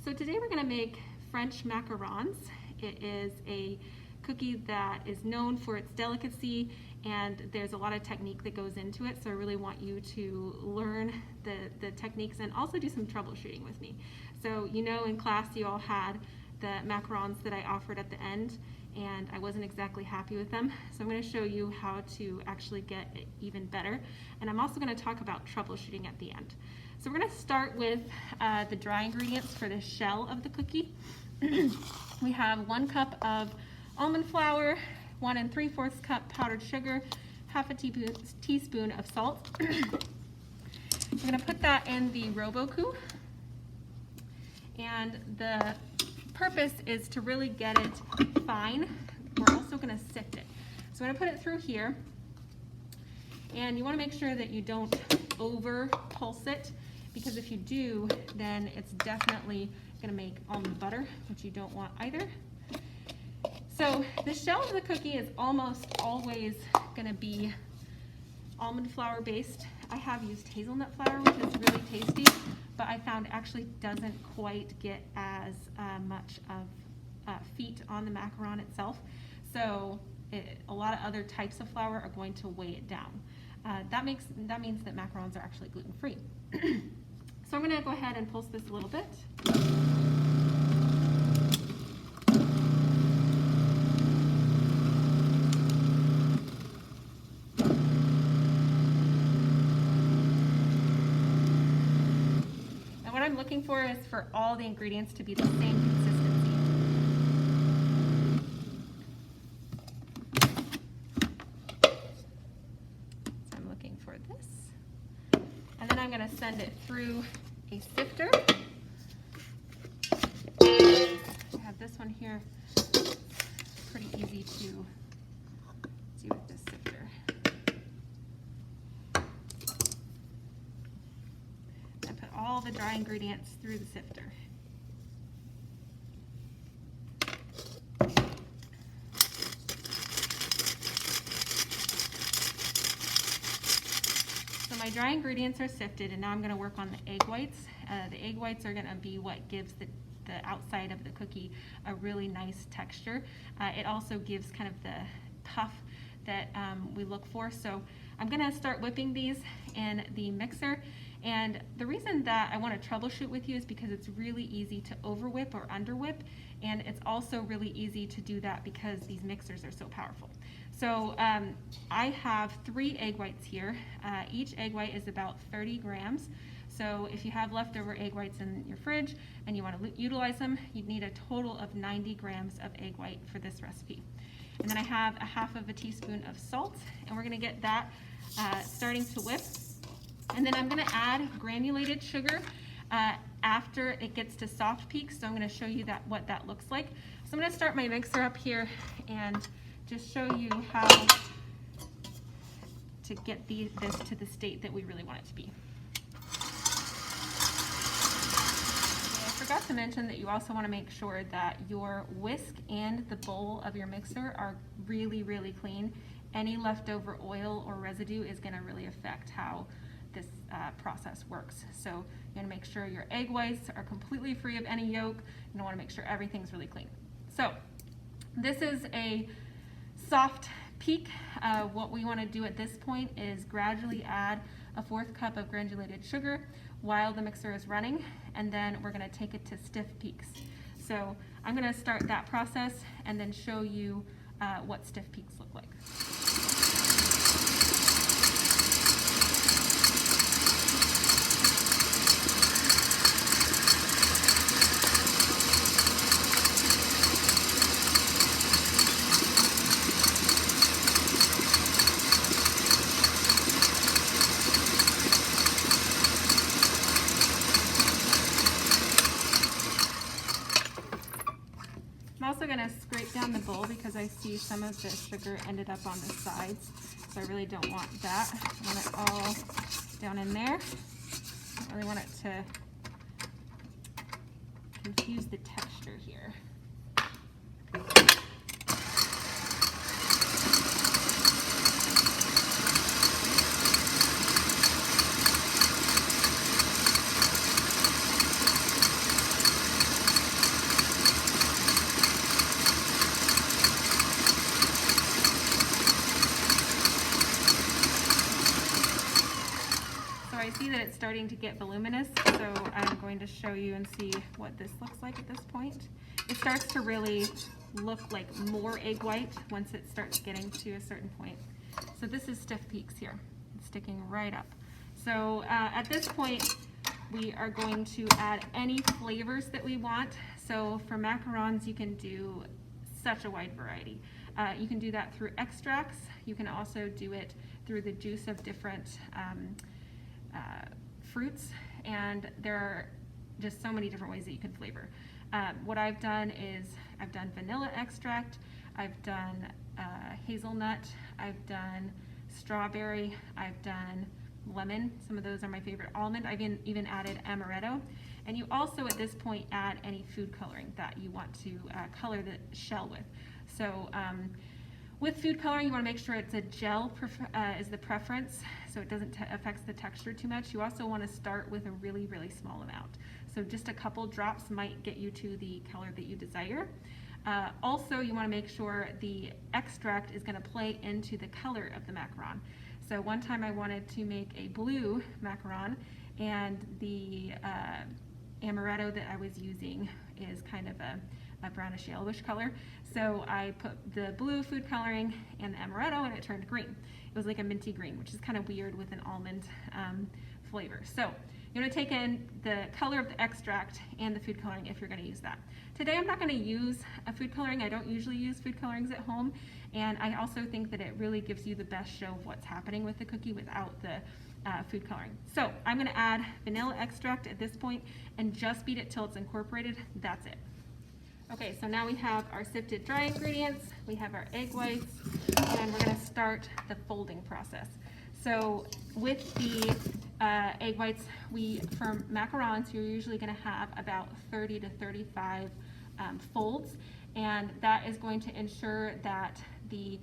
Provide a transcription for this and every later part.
So today we're going to make French macarons. It is a cookie that is known for its delicacy, and there's a lot of technique that goes into it, so I really want you to learn the techniques and also do some troubleshooting with me. So you know, in class you all had the macarons that I offered at the end, and I wasn't exactly happy with them, so I'm going to show you how to actually get it even better, and I'm also going to talk about troubleshooting at the end. So we're going to start with the dry ingredients for the shell of the cookie. We have 1 cup of almond flour, 1 3/4 cup powdered sugar, half a teaspoon of salt. We're going to put that in the Robot, and the purpose is to really get it fine. We're also going to sift it. So I'm going to put it through here, and you want to make sure that you don't over pulse it, because if you do, then it's definitely going to make almond butter, which you don't want either. So the shell of the cookie is almost always going to be almond flour based. I have used hazelnut flour, which is really tasty, but I found actually doesn't quite get as much of feet on the macaron itself. So a lot of other types of flour are going to weigh it down. That means that macarons are actually gluten-free. So I'm going to go ahead and pulse this a little bit. And what I'm looking for is for all the ingredients to be the same consistency. So I'm looking for this. And then I'm going to send it through a sifter. I have this one here. Pretty easy to do with this sifter. I put all the dry ingredients through the sifter. My dry ingredients are sifted, and now I'm going to work on the egg whites. The egg whites are going to be what gives the outside of the cookie a really nice texture. It also gives kind of the puff that we look for. So I'm going to start whipping these in the mixer. And the reason that I want to troubleshoot with you is because it's really easy to over whip or under whip, and it's also really easy to do that because these mixers are so powerful. So I have 3 egg whites here. Each egg white is about 30 grams. So if you have leftover egg whites in your fridge and you want to utilize them, you'd need a total of 90 grams of egg white for this recipe. And then I have a half of a teaspoon of salt, and we're going to get that starting to whip. And then I'm going to add granulated sugar after it gets to soft peaks. So I'm going to show you what that looks like. So I'm going to start my mixer up here and just show you how to get this to the state that we really want it to be. I forgot to mention that you also want to make sure that your whisk and the bowl of your mixer are really, really clean. Any leftover oil or residue is going to really affect how this process works. So you want to make sure your egg whites are completely free of any yolk. You want to make sure everything's really clean. So this is a soft peak. What we want to do at this point is gradually add a 1/4 cup of granulated sugar while the mixer is running, and then we're going to take it to stiff peaks. So I'm going to start that process and then show you what stiff peaks look like. I'm also going to scrape down the bowl because I see some of the sugar ended up on the sides, so I really don't want that. I want it all down in there. I don't really want it to confuse the texture here. starting to get voluminous, so I'm going to show you and see what this looks like at this point. It starts to really look like more egg white once it starts getting to a certain point. So this is stiff peaks here. It's sticking right up. So at this point, we are going to add any flavors that we want. So for macarons, you can do such a wide variety. You can do that through extracts. You can also do it through the juice of different fruits, and there are just so many different ways that you can flavor. What I've done is I've done vanilla extract, I've done hazelnut, I've done strawberry, I've done lemon. Some of those are my favorite. Almond. I've even added amaretto. And you also at this point add any food coloring that you want to color the shell with. So with food coloring, you want to make sure it's a gel is the preference, so it doesn't affect the texture too much. You also want to start with a really, really small amount. So just a couple drops might get you to the color that you desire. Also, you want to make sure the extract is going to play into the color of the macaron. So one time I wanted to make a blue macaron, and the amaretto that I was using is kind of a brownish yellowish color. So I put the blue food coloring and the amaretto, and it turned green. It was like a minty green, which is kind of weird with an almond flavor. So you're going to take in the color of the extract and the food coloring if you're going to use that. Today I'm not going to use a food coloring. I don't usually use food colorings at home, and I also think that it really gives you the best show of what's happening with the cookie without the food coloring. So I'm going to add vanilla extract at this point and just beat it till it's incorporated. That's it. Okay, so now we have our sifted dry ingredients, we have our egg whites, and we're going to start the folding process. So with the egg whites, for macarons, you're usually going to have about 30 to 35 folds, and that is going to ensure that the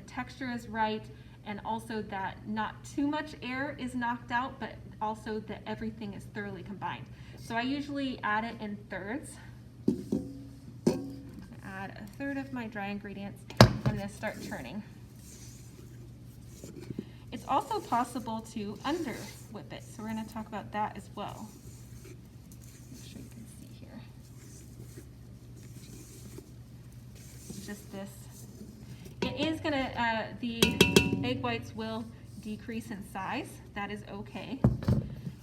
texture is right, and also that not too much air is knocked out, but also that everything is thoroughly combined. So I usually add it in thirds. Add a third of my dry ingredients. I'm going to start turning. It's also possible to under whip it, so we're going to talk about that as well. Make sure you can see here. It's just this. It is going to, the egg whites will decrease in size. That is okay.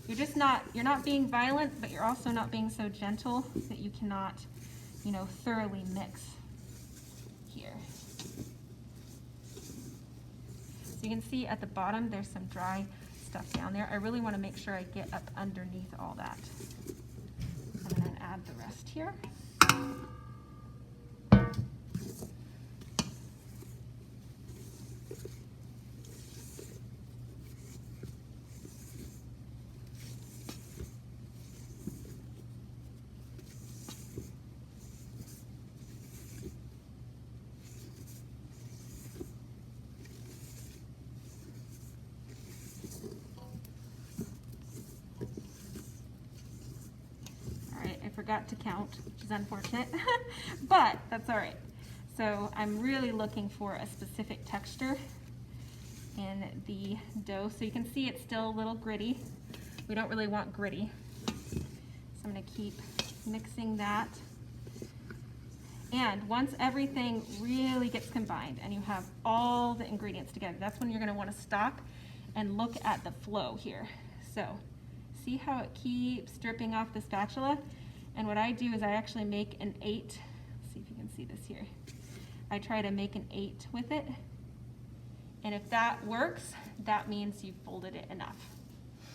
You're not being violent, but you're also not being so gentle that you cannot, thoroughly mix here. So you can see at the bottom there's some dry stuff down there. I really want to make sure I get up underneath all that. And then add the rest here. Forgot to count, which is unfortunate, but that's all right. So I'm really looking for a specific texture in the dough. So you can see it's still a little gritty. We don't really want gritty. So I'm going to keep mixing that. And once everything really gets combined and you have all the ingredients together, that's when you're going to want to stop and look at the flow here. So see how it keeps dripping off the spatula? And what I do is I actually make an 8. Let's see if you can see this here. I try to make an 8 with it. And if that works, that means you've folded it enough.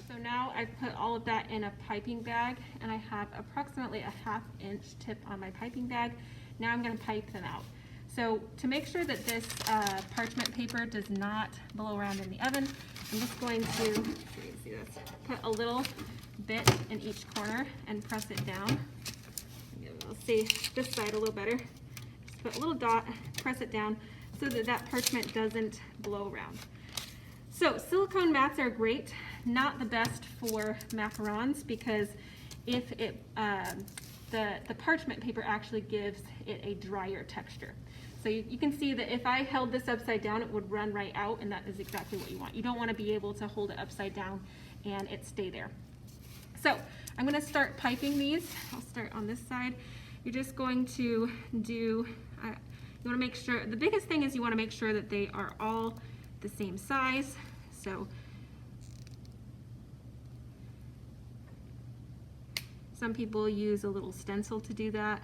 So now I've put all of that in a piping bag, and I have approximately a 1/2 inch tip on my piping bag. Now I'm going to pipe them out. So to make sure that this parchment paper does not blow around in the oven, I'm just going to, so you can see this, put a little bit in each corner and press it down. I'll see this side a little better. Just put a little dot, press it down so that that parchment doesn't blow around. So silicone mats are great, not the best for macarons, because if it the parchment paper actually gives it a drier texture. So you can see that if I held this upside down, it would run right out, and that is exactly what you want. You don't want to be able to hold it upside down and it stay there. So I'm going to start piping these. I'll start on this side. You're just going to do, you want to make sure, the biggest thing is you want to make sure that they are all the same size. So some people use a little stencil to do that.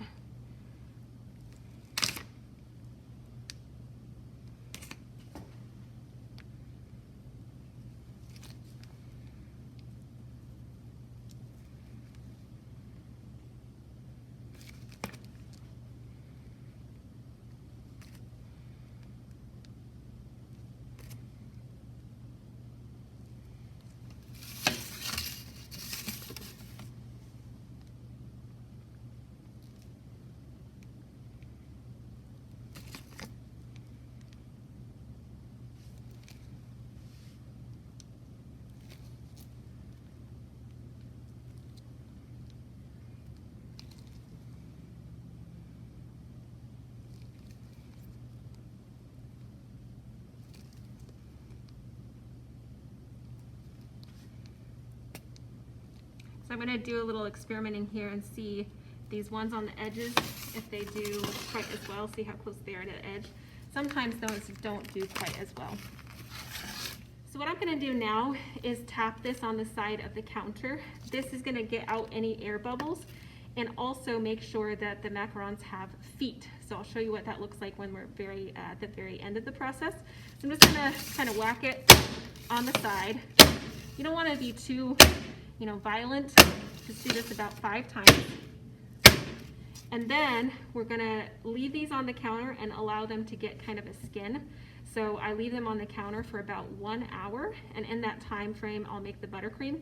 So I'm going to do a little experimenting here and see these ones on the edges, if they do quite as well, see how close they are to the edge. Sometimes those don't do quite as well. So what I'm going to do now is tap this on the side of the counter. This is going to get out any air bubbles and also make sure that the macarons have feet. So I'll show you what that looks like when we're at the very end of the process. So I'm just going to kind of whack it on the side. You don't want to be too violent. Just do this about 5 times. And then we're gonna leave these on the counter and allow them to get kind of a skin. So I leave them on the counter for about 1 hour, and in that time frame I'll make the buttercream.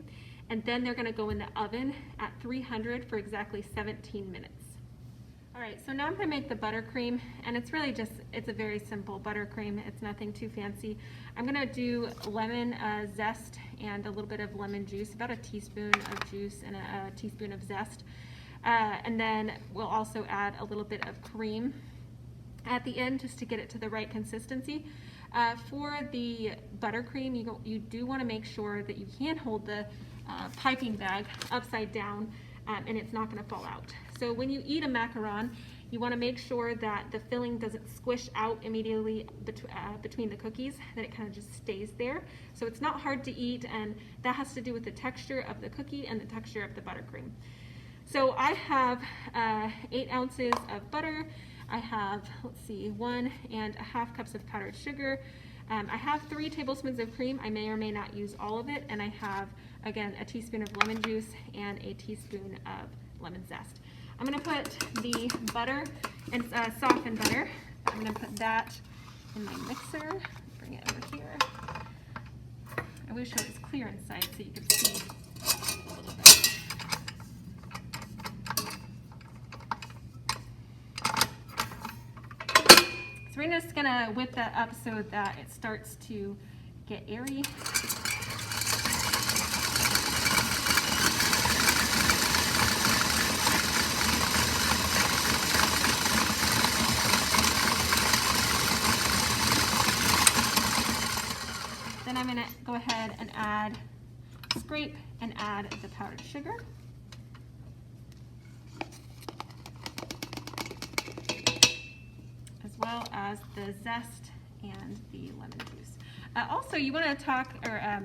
And then they're gonna go in the oven at 300 for exactly 17 minutes. All right, so now I'm gonna make the buttercream, and it's really just, it's a very simple buttercream. It's nothing too fancy. I'm gonna do lemon zest and a little bit of lemon juice, about a teaspoon of juice and a teaspoon of zest. And then we'll also add a little bit of cream at the end just to get it to the right consistency. For the buttercream, you do wanna make sure that you can hold the piping bag upside down and it's not gonna fall out. So when you eat a macaron, you want to make sure that the filling doesn't squish out immediately between the cookies, that it kind of just stays there. So it's not hard to eat, and that has to do with the texture of the cookie and the texture of the buttercream. So I have 8 ounces of butter. I have, 1.5 cups of powdered sugar. I have 3 tablespoons of cream. I may or may not use all of it. And I have, again, a teaspoon of lemon juice and a teaspoon of lemon zest. I'm going to put the butter, and softened butter. I'm going to put that in my mixer. Bring it over here. I wish it was clear inside so you could see a little bit. So we're just going to whip that up so that it starts to get airy. Then I'm going to go ahead and scrape and add the powdered sugar. As well as the zest and the lemon juice. Also, you want to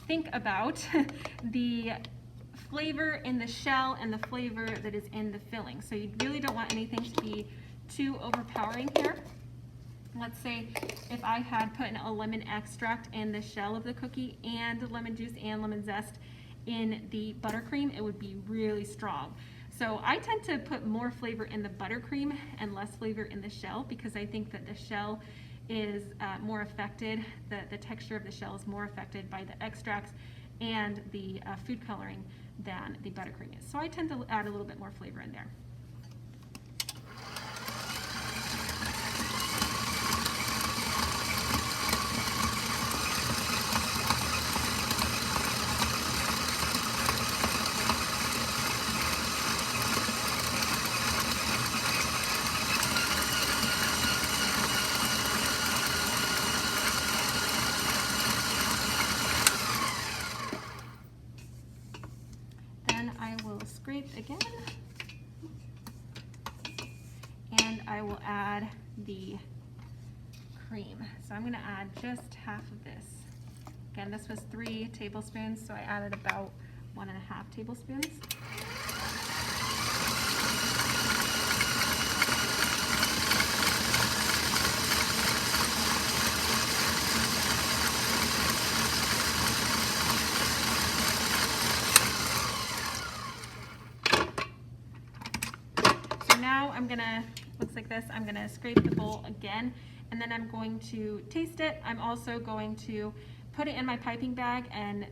think about the flavor in the shell and the flavor that is in the filling. So you really don't want anything to be too overpowering here. Let's say if I had put a lemon extract in the shell of the cookie and lemon juice and lemon zest in the buttercream, it would be really strong. So I tend to put more flavor in the buttercream and less flavor in the shell, because I think that the shell is more affected, the texture of the shell is more affected by the extracts and the food coloring than the buttercream is. So I tend to add a little bit more flavor in there. scrape again. And I will add the cream. So I'm going to add just half of this. Again, this was 3 tablespoons, so I added about 1.5 tablespoons. So now I'm gonna, looks like this, I'm gonna scrape the bowl again, and then I'm going to taste it. I'm also going to put it in my piping bag, and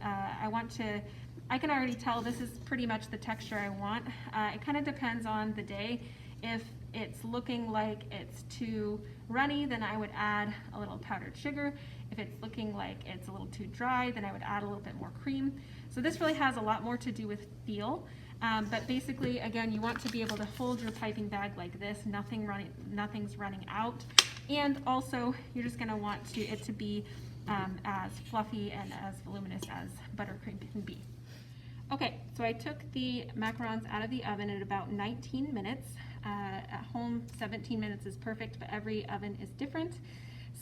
I can already tell this is pretty much the texture I want. It kind of depends on the day. If it's looking like it's too runny, then I would add a little powdered sugar. If it's looking like it's a little too dry, then I would add a little bit more cream. So this really has a lot more to do with feel. But basically, again, you want to be able to hold your piping bag like this, nothing's running out. And also, you're just gonna want it to be as fluffy and as voluminous as buttercream can be. Okay, so I took the macarons out of the oven at about 19 minutes. At home, 17 minutes is perfect, but every oven is different.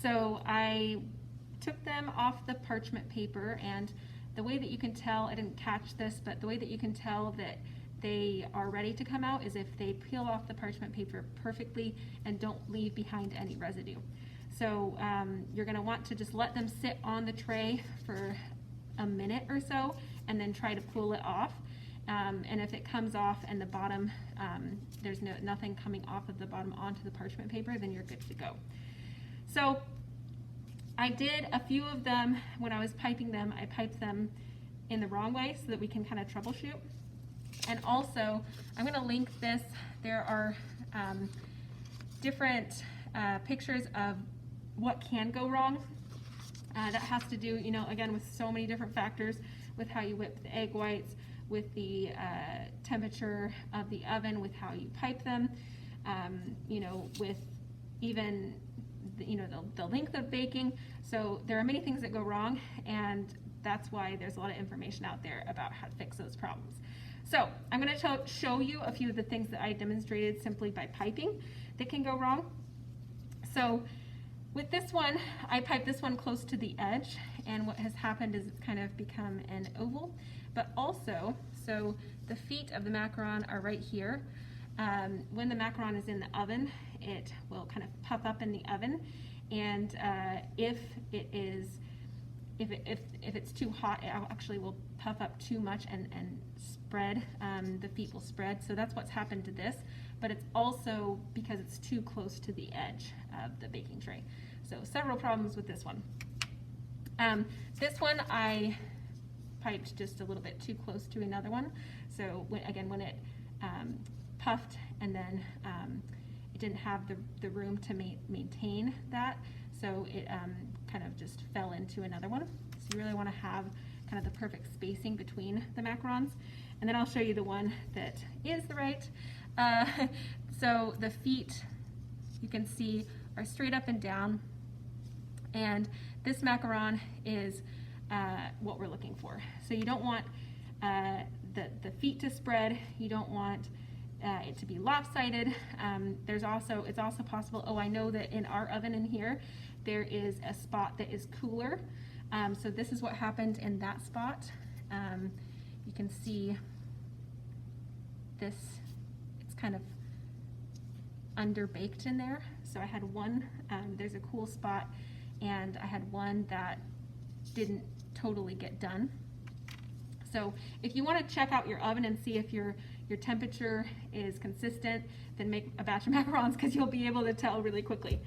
So I took them off the parchment paper, and the way that you can tell, I didn't catch this, but the way that you can tell that they are ready to come out is if they peel off the parchment paper perfectly and don't leave behind any residue. So you're going to want to just let them sit on the tray for a minute or so and then try to pull it off. And if it comes off and the bottom, there's nothing coming off of the bottom onto the parchment paper, then you're good to go. So I did a few of them when I was piping them. I piped them in the wrong way so that we can kind of troubleshoot. And also, I'm going to link this. There are different pictures of what can go wrong. That has to do, again, with so many different factors, with how you whip the egg whites, with the temperature of the oven, with how you pipe them, with even the length of baking. So there are many things that go wrong, and that's why there's a lot of information out there about how to fix those problems. So I'm going to show you a few of the things that I demonstrated simply by piping that can go wrong. So with this one, I piped this one close to the edge, and what has happened is it's kind of become an oval. But also, so the feet of the macaron are right here. When the macaron is in the oven, it will kind of puff up in the oven, and if it's too hot, it actually will puff up too much and spread. The feet will spread. So that's what's happened to this. But it's also because it's too close to the edge of the baking tray. So several problems with this one. This one I piped just a little bit too close to another one. So when it puffed, and then it didn't have the room to maintain that, so it kind of just fell into another one. So you really want to have kind of the perfect spacing between the macarons. And then I'll show you the one that is the right. So the feet, you can see, are straight up and down, and this macaron is what we're looking for. So you don't want the feet to spread. You don't want it to be lopsided. It's also possible, I know that in our oven in here, there is a spot that is cooler. So this is what happened in that spot. You can see this, it's kind of underbaked in there. So I had one, there's a cool spot, and I had one that didn't totally get done. So if you want to check out your oven and see if your temperature is consistent, then make a batch of macarons, because you'll be able to tell really quickly.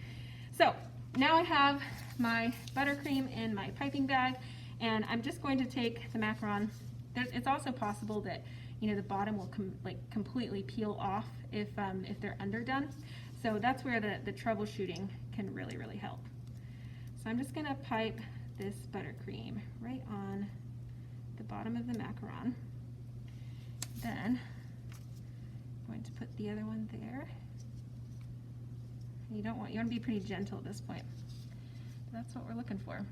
So now I have my buttercream in my piping bag, and I'm just going to take the macaron. It's also possible that the bottom will completely peel off if they're underdone. So that's where the troubleshooting can really help. So I'm just going to pipe this buttercream right on the bottom of the macaron. Then I'm going to put the other one there. You want to be pretty gentle at this point. That's what we're looking for.